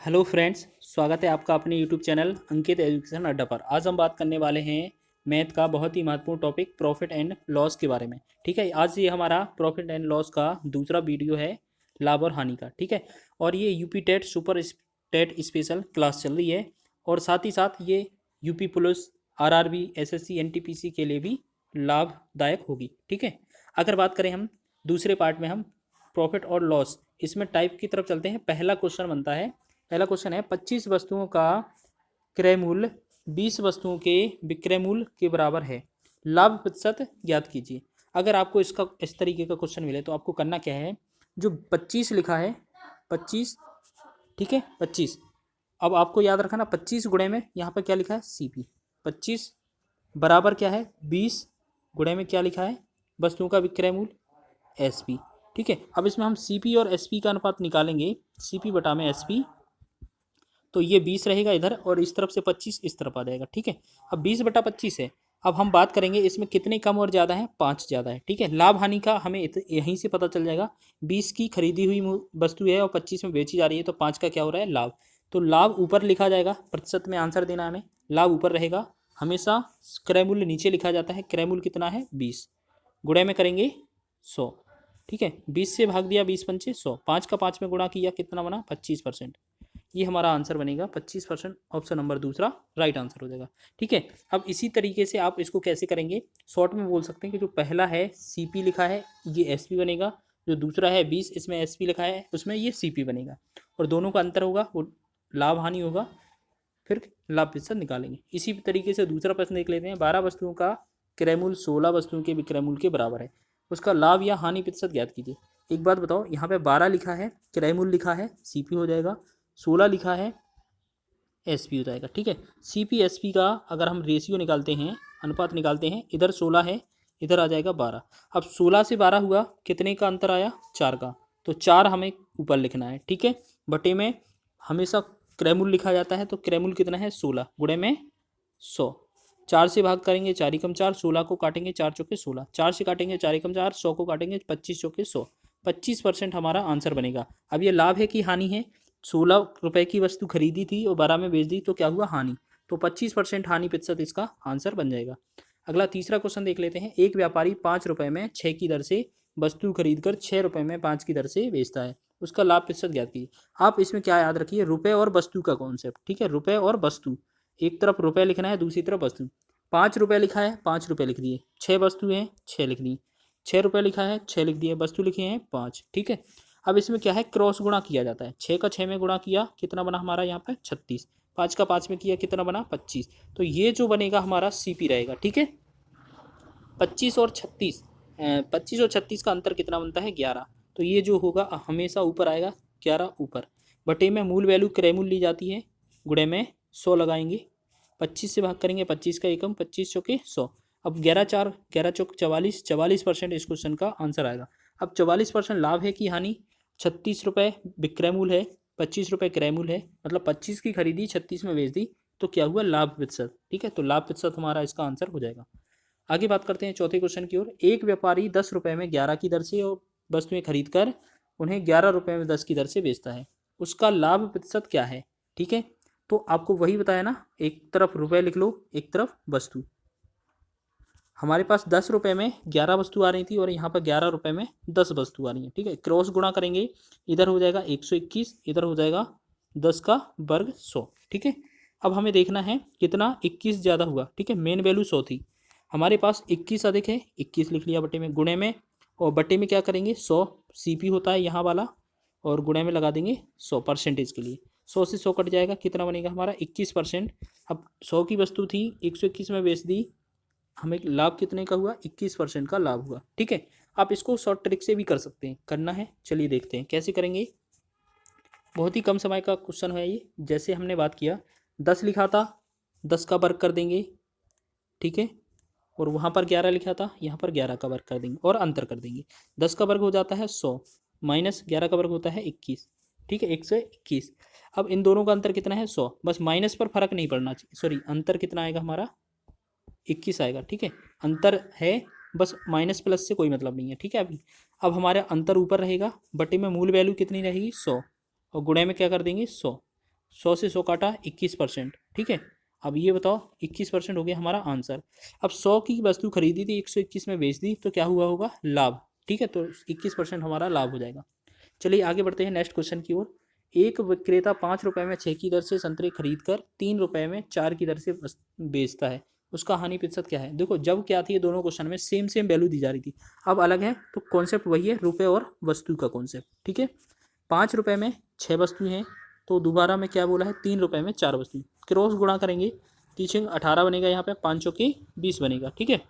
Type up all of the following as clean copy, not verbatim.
Hello friends, स्वागत है आपका अपने यूट्यूब चैनल अंकित एजुकेशन अड्डा पर। आज हम बात करने वाले हैं मैथ का बहुत ही महत्वपूर्ण टॉपिक प्रॉफिट एंड लॉस के बारे में। ठीक है, आज ये हमारा प्रॉफिट एंड लॉस का दूसरा वीडियो है, लाभ और हानि का। ठीक है, और ये UP TET super TET special class चल रही है और साथ ही साथ ये UP police, RRB, SSC, NTPC के लिए भी लाभदायक होगी। ठीक है, अगर बात करें हम दूसरे पार्ट में, हम प्रॉफिट और लॉस इसमें टाइप की तरफ चलते हैं। पहला क्वेश्चन बनता है, पहला क्वेश्चन है 25 वस्तुओं का क्रय मूल्य 20 वस्तुओं के विक्रय मूल्य के बराबर है, लाभ प्रतिशत ज्ञात कीजिए। अगर आपको इसका इस तरीके का क्वेश्चन मिले तो आपको करना क्या है, जो 25 लिखा है 25, ठीक है 25, अब आपको याद रखना 25 गुणे में यहाँ पर क्या लिखा है सीपी, 25 बराबर क्या है 20 गुणे में क्या लिखा है वस्तुओं का विक्रय मूल्य एसपी। ठीक है, अब इसमें हम सीपी और एसपी का अनुपात निकालेंगे, सीपी बटा में एसपी, तो ये 20 रहेगा इधर और इस तरफ से 25 इस तरफ आ जाएगा। ठीक है, अब 20/25 है। अब हम बात करेंगे इसमें कितने कम और ज़्यादा है, 5 ज़्यादा है। ठीक है, लाभ हानि का हमें यहीं से पता चल जाएगा। 20 की खरीदी हुई वस्तु है और 25 में बेची जा रही है, तो 5 का क्या हो रहा है लाभ। तो लाभ ऊपर लिखा जाएगा, प्रतिशत में आंसर देना हमें, लाभ ऊपर रहेगा हमेशा। क्रय मूल्य नीचे लिखा जाता है, क्रय मूल्य कितना है 20, गुणे में करेंगे 100। ठीक है, 20 से भाग दिया 20 पंचे 100, 5 का 5 में गुणा किया कितना बना 25%। ये हमारा आंसर बनेगा 25%, ऑप्शन नंबर दूसरा राइट आंसर हो जाएगा। ठीक है, अब इसी तरीके से आप इसको कैसे करेंगे, शॉर्ट में बोल सकते हैं कि जो पहला है सीपी लिखा है ये एसपी बनेगा, जो दूसरा है 20 इसमें एसपी लिखा है उसमें ये सीपी बनेगा, और दोनों का अंतर होगा वो लाभ हानि होगा, फिर लाभ प्रतिशत निकालेंगे। इसी तरीके से दूसरा प्रश्न देख लेते हैं, 12 वस्तुओं का क्रय मूल्य 16 वस्तुओं के विक्रय मूल्य के बराबर है, उसका लाभ या हानि प्रतिशत ज्ञात कीजिए। एक बात बताओ, यहाँ पे 12 लिखा है क्रय मूल्य लिखा है सीपी हो जाएगा, 16 लिखा है एसपी हो जाएगा। ठीक है, सीपी एसपी का अगर हम रेशियो निकालते हैं, अनुपात निकालते हैं, इधर 16 है इधर आ जाएगा 12। अब 16 से 12 हुआ, कितने का अंतर आया 4 का, तो 4 हमें ऊपर लिखना है। ठीक है, बटे में हमेशा क्रय मूल्य लिखा जाता है, तो क्रय मूल्य कितना है 16 गुणे में 100, 4 से भाग करेंगे 4 एकम 4, 16 को काटेंगे 4 चौके 16, 4 से काटेंगे 4 एकम 4, 100 को काटेंगे 25 चौके 100, 25% हमारा आंसर बनेगा। अब ये लाभ है कि हानि है, 16 रुपए की वस्तु खरीदी थी और 12 में बेच दी, तो क्या हुआ हानि, तो 25% हानि प्रतिशत इसका आंसर बन जाएगा। अगला तीसरा क्वेश्चन देख लेते हैं, एक व्यापारी 5 रुपए में 6 की दर से वस्तु खरीद कर 6 रुपए में 5 की दर से बेचता है, उसका लाभ प्रतिशत ज्ञात कीजिए। आप इसमें क्या याद रखिए, रुपए और वस्तु का कॉन्सेप्ट। ठीक है, रुपए और वस्तु, एक तरफ रुपए लिखना है दूसरी तरफ वस्तु। 5 रुपए लिखा है 5 रुपए लिख दिए, 6 वस्तु हैं 6 लिख दी, 6 रुपए लिखा है 6 लिख दिए, वस्तु लिखे हैं 5। ठीक है, अब इसमें क्या है क्रॉस गुणा किया जाता है, 6 का 6 में गुणा किया कितना बना हमारा यहाँ पे 36, 5 का 5 में किया कितना बना 25, तो ये जो बनेगा हमारा सीपी रहेगा। ठीक है, 25 और 36, 25 और 36 का अंतर कितना बनता है 11, तो ये जो होगा हमेशा ऊपर आएगा 11 ऊपर, बटे में मूल वैल्यू क्रय मूल्य ली जाती है, गुणे में 100 लगाएंगे, 25 से भाग करेंगे 25 का एकम, 25 चौके 100, अब 11 4 11 चौक 44, 44% इस क्वेश्चन का आंसर आएगा। अब 44% लाभ है कि हानि, 36 रुपये विक्रय मूल्य है 25 रुपये क्रय मूल्य है, मतलब 25 की खरीदी 36 में बेच दी, तो क्या हुआ लाभ प्रतिशत। ठीक है, तो लाभ प्रतिशत हमारा इसका आंसर हो जाएगा। आगे बात करते हैं चौथे क्वेश्चन की ओर, एक व्यापारी 10 रुपये में 11 की दर से और वस्तुएं खरीद कर उन्हें 11 रुपये में 10 की दर से बेचता है, उसका लाभ प्रतिशत क्या है। ठीक है, तो आपको वही बताया ना, एक तरफ रुपए लिख लो एक तरफ वस्तु। हमारे पास 10 रुपये में 11 वस्तु आ रही थी और यहाँ पर 11 रुपये में 10 वस्तु आ रही है। ठीक है, क्रॉस गुणा करेंगे, इधर हो जाएगा 121, इधर हो जाएगा 10 का वर्ग 100। ठीक है, अब हमें देखना है कितना 21 ज़्यादा हुआ। ठीक है, मेन वैल्यू 100 थी, हमारे पास 21 अधिक है, 21 लिख लिया बटे में, गुणे में, और बटे में क्या करेंगे 100 सीपी होता है यहाँ वाला, और गुणे में लगा देंगे 100 परसेंटेज के लिए, 100 से 100 कट जाएगा, कितना बनेगा हमारा 21%। अब 100 की वस्तु थी 121 में बेच दी, हमें लाभ कितने का हुआ 21% का लाभ हुआ। ठीक है, आप इसको शॉर्ट ट्रिक से भी कर सकते हैं, करना है चलिए देखते हैं कैसे करेंगे। बहुत ही कम समय का क्वेश्चन है ये, जैसे हमने बात किया 10 लिखा था 10 का वर्ग कर देंगे, ठीक है, और वहाँ पर 11 लिखा था यहाँ पर 11 का वर्ग कर देंगे और अंतर कर देंगे, 10 का वर्ग हो जाता है 100 माइनस 11 का वर्ग होता है 21। ठीक है, 121। अब इन दोनों का अंतर कितना है 100, बस माइनस पर फर्क नहीं पड़ना चाहिए, सॉरी अंतर कितना आएगा हमारा 21 आएगा। ठीक है, अंतर है बस, माइनस प्लस से कोई मतलब नहीं है। ठीक है, अभी अब हमारा अंतर ऊपर रहेगा, बटे में मूल वैल्यू कितनी रहेगी 100, और गुणे में क्या कर देंगे 100, 100 से 100 काटा 21%, ठीक है। अब ये बताओ 21% हो गया हमारा आंसर। अब 100 की वस्तु खरीदी थी, 121 में बेच दी, तो क्या हुआ होगा, लाभ, ठीक है। तो 21% हमारा लाभ हो जाएगा। चलिए आगे बढ़ते हैं नेक्स्ट क्वेश्चन की ओर। एक विक्रेता 5 रुपये में 6 की दर से संतरे खरीद कर 3 रुपये में 4 की दर से बेचता है, उसका हानि प्रतिशत क्या है। देखो जब क्या थी, ये दोनों क्वेश्चन में सेम सेम वैल्यू दी जा रही थी, अब अलग है, तो कॉन्सेप्ट वही है, रुपये और वस्तु का कॉन्सेप्ट, ठीक है। 5 रुपये में 6 वस्तु हैं, तो दोबारा में क्या बोला है, 3 रुपये में 4 वस्तु, क्रॉस गुणा करेंगे, 3×18 बनेगा, यहाँ पे 5 के 20 बनेगा, ठीक है।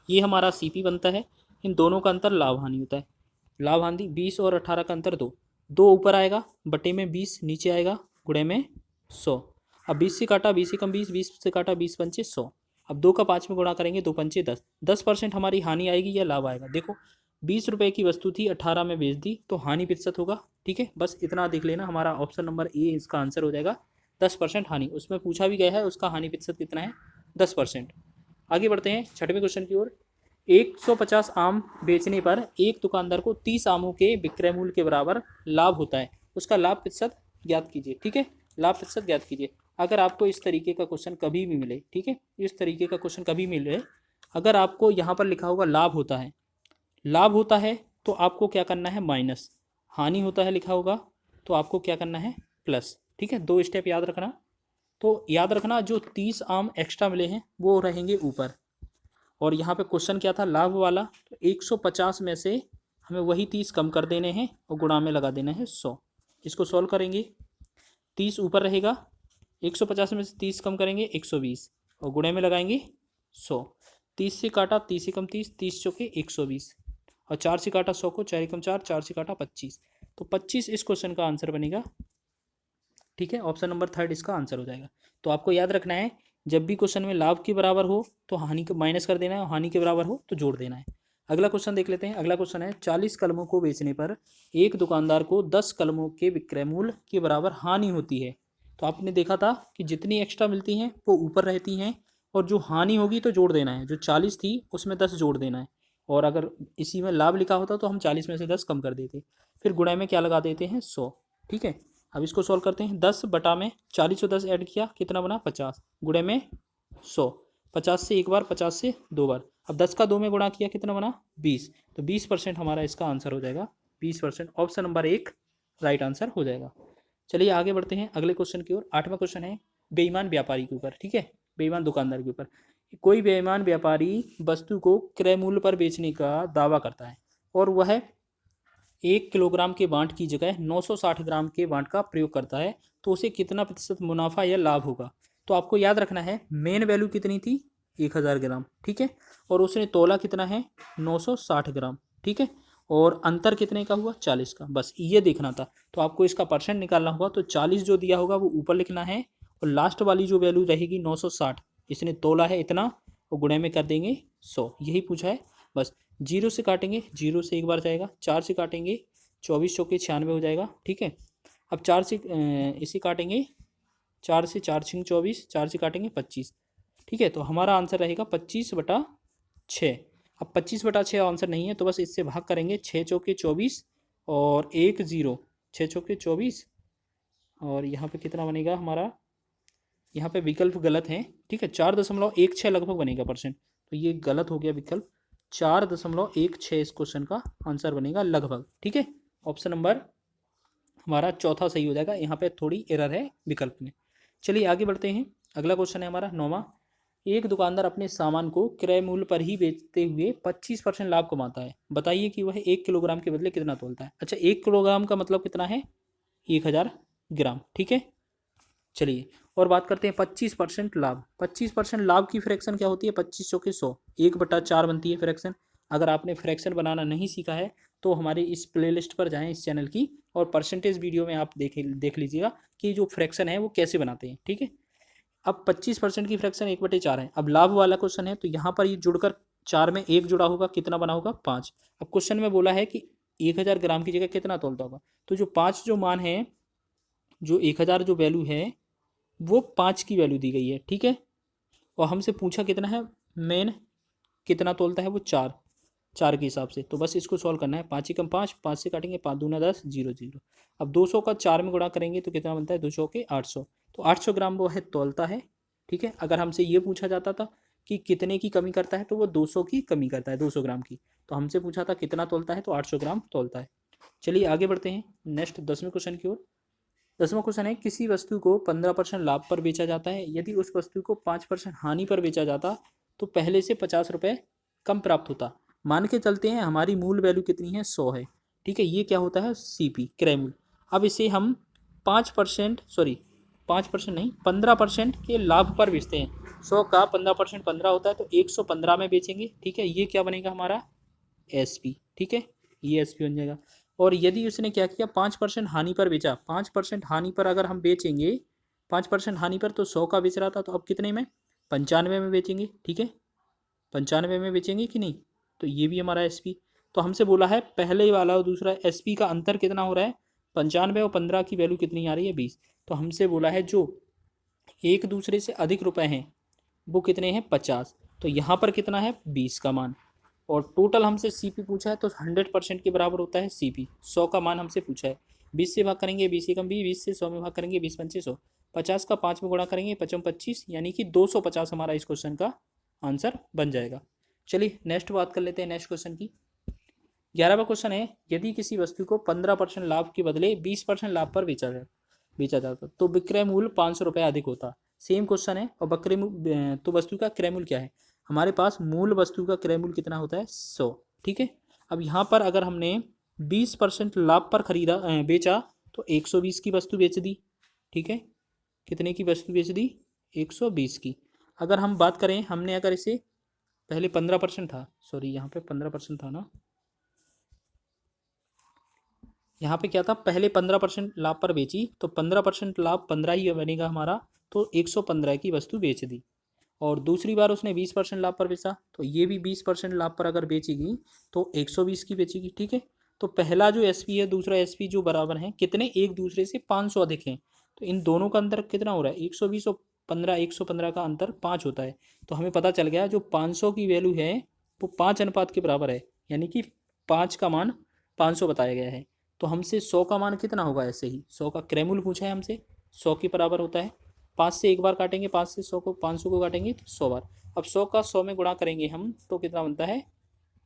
ये हमारा सीपी बनता है। इन दोनों का अंतर लाभ हानि होता है। लाभ हानि 20 और 18 का अंतर 2, 2 ऊपर आएगा, बटे में 20 नीचे आएगा, गुणे में 100। अब 20 से काटा 20 से कम 20, 20 से काटा 20 पंचे 100। अब 2 का 5 में गुणा करेंगे, 2 पंचे 10, 10% हमारी हानि आएगी या लाभ आएगा। देखो 20 रुपये की वस्तु थी, 18 में बेच दी, तो हानि प्रतिशत होगा, ठीक है। बस इतना देख लेना, हमारा ऑप्शन नंबर ए इसका आंसर हो जाएगा, 10% हानि। उसमें पूछा भी गया है उसका हानि प्रतिशत कितना है, 10%। आगे बढ़ते हैं 6वें क्वेश्चन की ओर। 150 आम बेचने पर एक दुकानदार को 30 आमों के विक्रय मूल्य के बराबर लाभ होता है, उसका लाभ प्रतिशत ज्ञात कीजिए, ठीक है। लाभ प्रतिशत ज्ञात कीजिए। अगर आपको इस तरीके का क्वेश्चन कभी भी मिले, ठीक है, इस तरीके का क्वेश्चन कभी मिले, अगर आपको यहाँ पर लिखा होगा लाभ होता है, लाभ होता है तो आपको क्या करना है, माइनस, हानि होता है लिखा होगा तो आपको क्या करना है, प्लस, ठीक है। 2 स्टेप याद रखना। तो याद रखना, जो 30 आम एक्स्ट्रा मिले हैं वो रहेंगे ऊपर, और यहाँ पे क्वेश्चन क्या था, लाभ वाला, तो 150 में से हमें वही 30 कम कर देने हैं और गुणा में लगा देना है 100। इसको सॉल्व करेंगे, 30 ऊपर रहेगा, 150 में से 30 कम करेंगे 120, और गुणे में लगाएंगे 100। 30 से काटा 30 से कम 30, 30 चौके 120, और 4 से काटा 100 को, 4 कम 4, 4 से काटा 25, तो 25 इस क्वेश्चन का आंसर बनेगा, ठीक है। ऑप्शन नंबर 3 इसका आंसर हो जाएगा। तो आपको याद रखना है, जब भी क्वेश्चन में लाभ के बराबर हो तो हानि को माइनस कर देना है, और हानि के बराबर हो तो जोड़ देना है। अगला क्वेश्चन देख लेते हैं। अगला क्वेश्चन है, 40 कलमों को बेचने पर एक दुकानदार को 10 कलमों के विक्रय मूल्य के बराबर हानि होती है। तो आपने देखा था कि जितनी एक्स्ट्रा मिलती हैं वो ऊपर रहती हैं, और जो हानि होगी तो जोड़ देना है, जो 40 थी उसमें 10 जोड़ देना है, और अगर इसी में लाभ लिखा होता तो हम 40 में से 10 कम कर देते, फिर गुणा में क्या लगा देते हैं, 100, ठीक है। अब इसको सॉल्व करते हैं। 10 बटा में 40 और 10 ऐड किया, कितना बना, 50, गुणे में 100, 50 से एक बार, 50 से 2 बार। अब 10 का 2 में गुणा किया, कितना बना, 20, तो 20% हमारा इसका आंसर हो जाएगा, 20%। ऑप्शन नंबर 1 राइट आंसर हो जाएगा। चलिए आगे बढ़ते हैं अगले क्वेश्चन की ओर। 8वां क्वेश्चन है बेईमान व्यापारी के ऊपर, ठीक है, बेईमान दुकानदार के ऊपर। कोई बेईमान व्यापारी वस्तु को क्रय मूल्य पर बेचने का दावा करता है, और वह 1 किलोग्राम के बांट की जगह 960 ग्राम के बांट का प्रयोग करता है, तो उसे कितना प्रतिशत मुनाफा या लाभ होगा। तो आपको याद रखना है, मेन वैल्यू कितनी थी, 1000 ग्राम, ठीक है, और उसने तोला कितना है, 960 ग्राम, ठीक है, और अंतर कितने का हुआ, 40 का, बस ये देखना था। तो आपको इसका परसेंट निकालना होगा, तो 40 जो दिया होगा वो ऊपर लिखना है, और लास्ट वाली जो वैल्यू रहेगी 960, इसने तोला है इतना, और गुणे में कर देंगे 100, यही पूछा है बस। 0 से काटेंगे, 0 से एक बार जाएगा, 4 से काटेंगे 24 चौके 96 हो जाएगा, ठीक है। अब 4 से इसे काटेंगे, 4 से 4 छिंग 24, 4 से काटेंगे 25, ठीक है। तो हमारा आंसर रहेगा 25/6। अब 25/6 आंसर नहीं है, तो बस इससे भाग करेंगे, 6 चौके 24 और 1 0, 6 चौके 24, और यहाँ पे कितना बनेगा हमारा, यहाँ पे विकल्प गलत है, ठीक है, 4.16 लगभग बनेगा परसेंट, तो ये गलत हो गया विकल्प, 4.16 इस क्वेश्चन का आंसर बनेगा लगभग, ठीक है। ऑप्शन नंबर हमारा चौथा सही हो जाएगा, यहाँ पे थोड़ी एरर है विकल्प में। चलिए आगे बढ़ते हैं। अगला क्वेश्चन है हमारा 9वां। एक दुकानदार अपने सामान को क्रय मूल्य पर ही बेचते हुए 25% लाभ कमाता है, बताइए कि वह 1 किलोग्राम के बदले कितना तोलता है। अच्छा, 1 किलोग्राम का मतलब कितना है, 1000 ग्राम, ठीक है। चलिए और बात करते हैं 25% लाभ। 25% लाभ की फ्रैक्शन क्या होती है, 25 चौके 100, 1/4 बनती है फ्रैक्शन। अगर आपने फ्रैक्शन बनाना नहीं सीखा है तो हमारे इस प्लेलिस्ट पर जाएं, इस चैनल की, और परसेंटेज वीडियो में आप देख लीजिएगा कि जो फ्रैक्शन है वो कैसे बनाते हैं, ठीक है। अब 25% की फ्रैक्शन 1/4 है। अब लाभ वाला क्वेश्चन है, तो यहाँ पर ये जुड़कर 4 में 1 जुड़ा होगा, कितना बना होगा, 5। अब क्वेश्चन में बोला है कि 1000 ग्राम की जगह कितना तोलता होगा, तो जो 5 जो मान है, जो 1000 जो वैल्यू है वो 5 की वैल्यू दी गई है, ठीक है। और हमसे पूछा कितना है, मेन कितना तोलता है वो 4, 4 के हिसाब से। तो बस इसको सॉल्व करना है। 5 एकम 5, 5 से काटेंगे 5 दूना 10, 0 0। अब 200 का 4 में गुणा करेंगे तो कितना बनता है, 200 के 800। तो 800 ग्राम वो है तौलता है। ठीक है, अगर हमसे ये पूछा जाता था कि कितने की कमी करता है तो वो 200 की कमी करता है, 200 ग्राम की। तो हमसे पूछा था कितना तौलता है, तो 800 ग्राम तौलता है। चलिए आगे बढ़ते हैं नेक्स्ट 10वें क्वेश्चन की ओर। 10वां क्वेश्चन है, किसी वस्तु को 15% लाभ पर बेचा जाता है, यदि उस वस्तु को 5% हानि पर बेचा जाता तो पहले से 50 रुपये कम प्राप्त होता। मान के चलते हैं हमारी मूल वैल्यू कितनी है, 100 है। ठीक है, ये क्या होता है, सीपी क्रय मूल्य। अब इसे हम 5% सॉरी 5% नहीं 15% के लाभ पर बेचते हैं। 100 का 15% 15 होता है, तो 115 में बेचेंगे। ठीक है, ये क्या बनेगा हमारा, एसपी। ठीक है, ये एसपी बन जाएगा। और यदि उसने क्या किया, 5% हानि पर बेचा, 5% हानि पर अगर हम बेचेंगे, 5% हानि पर, तो 100 का बेच रहा था, तो अब कितने में, 95 में बेचेंगे। ठीक है, 95 में बेचेंगे कि नहीं, तो ये भी हमारा एसपी। तो हमसे बोला है पहले वाला और दूसरा एसपी का अंतर कितना हो रहा है, 95 और 15 की वैल्यू कितनी आ रही है, 20। तो हमसे बोला है जो एक दूसरे से अधिक रुपए हैं वो कितने हैं, 50। तो यहाँ पर कितना है, 20 का मान। और टोटल हमसे सीपी पूछा है, तो 100% के बराबर होता है सीपी। 100 का मान हमसे पूछा है, 20 से भाग करेंगे 20 एकम 20, 20 से 100 में भाग करेंगे 20 पंचे 100, 50 का 5 में गुणा करेंगे 55 25, यानी कि 250 हमारा इस क्वेश्चन का आंसर बन जाएगा। चलिए नेक्स्ट बात कर लेते हैं नेक्स्ट क्वेश्चन की। 11वां क्वेश्चन है, यदि किसी वस्तु को 15% लाभ के बदले 20% लाभ पर बेचा जाता तो विक्रय मूल्य 500 रुपये अधिक होता। सेम क्वेश्चन है, और विक्रय मूल्य तो वस्तु का क्रय मूल्य क्या है, हमारे पास मूल वस्तु का क्रय मूल्य कितना होता है, 100। ठीक है, अब यहाँ पर अगर हमने 20% लाभ पर खरीदा बेचा तो 120 की वस्तु बेच दी। ठीक है, कितने की वस्तु बेच दी, 120 की। अगर हम बात करें, हमने अगर इसे पहले 15% था, सॉरी यहाँ पे 15% था ना, यहाँ पे क्या था, पहले 15% लाभ पर बेची, तो 15% लाभ 15 ही बनेगा हमारा, तो 115 की वस्तु बेच दी। और दूसरी बार उसने 20% लाभ पर बेचा, तो ये भी 20% लाभ पर अगर बेचेगी तो 120 की बेचेगी। ठीक है, तो पहला जो एसपी है दूसरा एसपी जो बराबर है, कितने, एक दूसरे से 500 अधिक हैं। तो इन दोनों का अंतर कितना हो रहा है, 120 और 15, 115 का अंतर 5 होता है। तो हमें पता चल गया जो 500 की वैल्यू है वो 5 अनुपात के बराबर है, यानी कि 5 का मान 500 बताया गया है। तो हमसे 100 का मान कितना होगा, ऐसे ही 100 का क्रय मूल्य पूछा है हमसे, 100 के बराबर होता है। 5 से एक बार काटेंगे, 5 से 100 को, 500 को काटेंगे तो 100 बार। अब 100 का 100 में गुणा करेंगे हम तो कितना बनता है,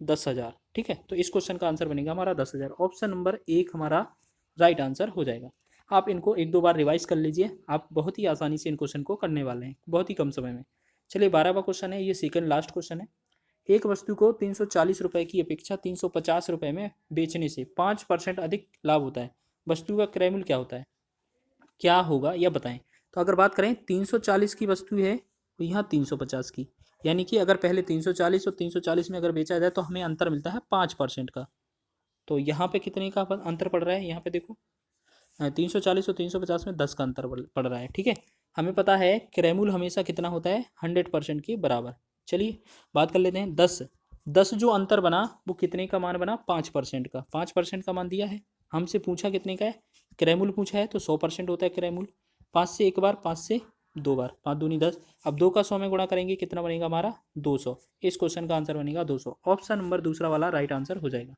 10,000। ठीक है, तो इस क्वेश्चन का आंसर बनेगा हमारा 10,000। ऑप्शन नंबर 1 हमारा राइट आंसर हो जाएगा। आप इनको एक दो बार रिवाइज कर लीजिए, आप बहुत ही आसानी से इन क्वेश्चन को करने वाले हैं, बहुत ही कम समय में। चलिए 12वां क्वेश्चन है, ये सेकंड लास्ट क्वेश्चन है। एक वस्तु को 340 रुपये की अपेक्षा 350 रुपये में बेचने से 5% अधिक लाभ होता है, वस्तु का क्रय मूल्य क्या होता है, क्या होगा यह बताएं। तो अगर बात करें 340 की वस्तु है तो यहाँ 350 की, यानी कि अगर पहले 340 और 340 में अगर बेचा जाए तो हमें अंतर मिलता है 5% का। तो यहाँ पे कितने का अंतर पड़ रहा है, यहाँ पे देखो 340 और 350 में 10 का अंतर पड़ रहा है। ठीक है, हमें पता है क्रय मूल्य हमेशा कितना होता है, 100% के बराबर। चलिए बात कर लेते हैं 10 जो अंतर बना वो कितने का मान बना, 5% का। 5% का मान दिया है, हमसे पूछा कितने का है, क्रय मूल्य पूछा है, तो 100% होता है क्रय मूल्य। 5 से एक बार, 5 से दो बार, 5 दूनी 10। अब 2 का 100 में गुणा करेंगे कितना बनेगा हमारा, 200। इस क्वेश्चन का आंसर बनेगा 200। ऑप्शन नंबर दूसरा वाला राइट आंसर हो जाएगा।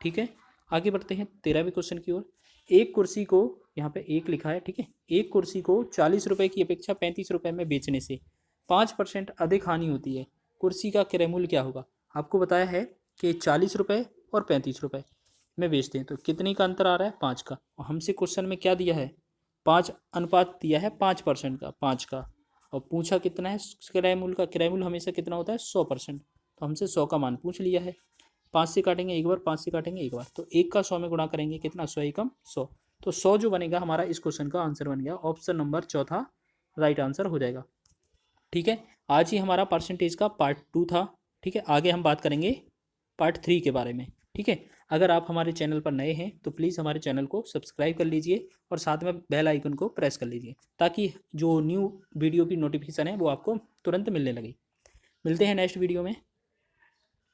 ठीक है, आगे बढ़ते हैं 13वें क्वेश्चन की ओर। एक कुर्सी को, यहाँ पे एक लिखा है, ठीक है, एक कुर्सी को 40 रुपये की अपेक्षा 35 रुपये में बेचने से 5% अधिक हानि होती है, कुर्सी का क्रय मूल्य क्या होगा। आपको बताया है कि 40 रुपये और 35 रुपये में बेचते हैं, तो कितने का अंतर आ रहा है, 5 का। और हमसे क्वेश्चन में क्या दिया है, 5 अनुपात दिया है 5% का, 5 का। और पूछा कितना है क्रय मूल्य का, क्रय मूल्य हमेशा कितना होता है, 100%। तो हमसे 100 का मान पूछ लिया है। 5 से काटेंगे एक बार, 5 से काटेंगे एक बार, तो 1 का 100 में गुणा करेंगे कितना, 100 एकम 100। तो 100 जो बनेगा हमारा इस क्वेश्चन का आंसर बन गया। ऑप्शन नंबर चौथा राइट आंसर हो जाएगा। ठीक है, आज ही हमारा परसेंटेज का पार्ट 2 था। ठीक है, आगे हम बात करेंगे पार्ट 3 के बारे में। ठीक है, अगर आप हमारे चैनल पर नए हैं तो प्लीज़ हमारे चैनल को सब्सक्राइब कर लीजिए और साथ में बेल आइकन को प्रेस कर लीजिए, ताकि जो न्यू वीडियो की नोटिफिकेशन है वो आपको तुरंत मिलने लगे। मिलते हैं नेक्स्ट वीडियो में।